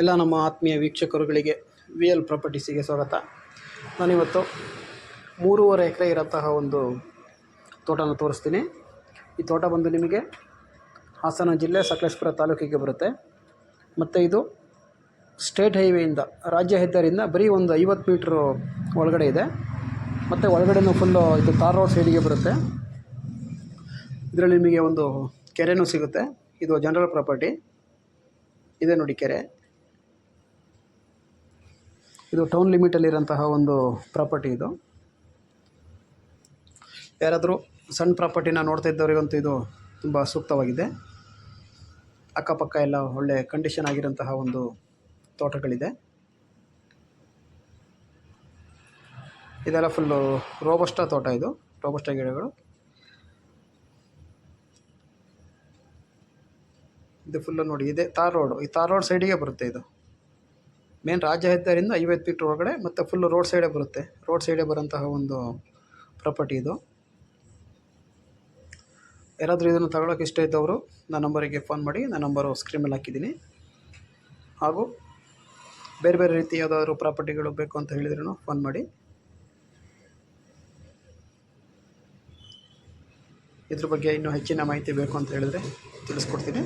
ಎಲ್ಲ ನಮ್ಮ ಆತ್ಮೀಯ ವೀಕ್ಷಕರುಗಳಿಗೆ ವಿ ಎಲ್ ಪ್ರಾಪರ್ಟೀಸಿಗೆ ಸ್ವಾಗತ. ನಾನಿವತ್ತು 3.5 ಎಕರೆ ಇರೋಂತಹ ಒಂದು ತೋಟನ ತೋರಿಸ್ತೀನಿ. ಈ ತೋಟ ಬಂದು ನಿಮಗೆ ಹಾಸನ ಜಿಲ್ಲೆ ಸಕಲೇಶಪುರ ತಾಲೂಕಿಗೆ ಬರುತ್ತೆ. ಮತ್ತು ಇದು ಸ್ಟೇಟ್ ಹೈವೇಯಿಂದ, ರಾಜ್ಯ ಹೆದ್ದಾರಿಯಿಂದ ಬರೀ ಒಂದು 50 ಮೀಟ್ರು ಒಳಗಡೆ ಇದೆ. ಮತ್ತು ಒಳಗಡೆನೂ ಫುಲ್ಲು ಇದು ತಾರ್ ರೋಡ್ ಸೈಡಿಗೆ ಬರುತ್ತೆ. ಇದರಲ್ಲಿ ನಿಮಗೆ ಒಂದು ಕೆರೆನೂ ಸಿಗುತ್ತೆ. ಇದು ಜನರಲ್ ಪ್ರಾಪರ್ಟಿ ಇದೆ ನೋಡಿ ಕೆರೆ. ಇದು ಟೌನ್ ಲಿಮಿಟಲ್ಲಿರೋಂತಹ ಒಂದು ಪ್ರಾಪರ್ಟಿ. ಇದು ಯಾರಾದರೂ ಸಣ್ಣ ಪ್ರಾಪರ್ಟಿನ ನೋಡ್ತಾ ಇದ್ದವರಿಗಂತೂ ಇದು ತುಂಬ ಸೂಕ್ತವಾಗಿದೆ. ಅಕ್ಕಪಕ್ಕ ಎಲ್ಲ ಒಳ್ಳೆ ಕಂಡೀಷನ್ ಆಗಿರೋಂತಹ ಒಂದು ತೋಟಗಳಿದೆ. ಇದೆಲ್ಲ ಫುಲ್ಲು ರೋಬಸ್ಟಾ ತೋಟ. ಇದು ರೋಬಸ್ಟಾ ಗಿಡಗಳು. ಇದು ಫುಲ್ಲು ನೋಡಿ, ಇದೆ ತಾರ್ ರೋಡು. ಈ ತಾರ್ ರೋಡ್ ಸೈಡಿಗೆ ಬರುತ್ತೆ. ಇದು ಮೇನ್ ರಾಜ್ಯ ಹೆದ್ದಾರಿಯಿಂದ 50 ಮೀಟ್ರ್ ಒಳಗಡೆ ಮತ್ತು ಫುಲ್ಲು ರೋಡ್ ಸೈಡೇ ಬರುತ್ತೆ. ರೋಡ್ ಸೈಡೇ ಬರೋಂತಹ ಒಂದು ಪ್ರಾಪರ್ಟಿ ಇದು. ಯಾರಾದರೂ ಇದನ್ನು ತಗೊಳ್ಳೋಕೆ ಇಷ್ಟ ಇದ್ದವರು ನನ್ನ ನಂಬರಿಗೆ ಫೋನ್ ಮಾಡಿ. ನನ್ನ ನಂಬರು ಸ್ಕ್ರೀನ್ ಮೇಲೆ ಹಾಕಿದ್ದೀನಿ. ಹಾಗೂ ಬೇರೆ ಬೇರೆ ರೀತಿ ಯಾವುದಾದ್ರೂ ಪ್ರಾಪರ್ಟಿಗಳು ಬೇಕು ಅಂತ ಹೇಳಿದ್ರೂ ಫೋನ್ ಮಾಡಿ. ಇದ್ರ ಬಗ್ಗೆ ಇನ್ನೂ ಹೆಚ್ಚಿನ ಮಾಹಿತಿ ಬೇಕು ಅಂತ ಹೇಳಿದ್ರೆ ತಿಳಿಸ್ಕೊಡ್ತೀನಿ.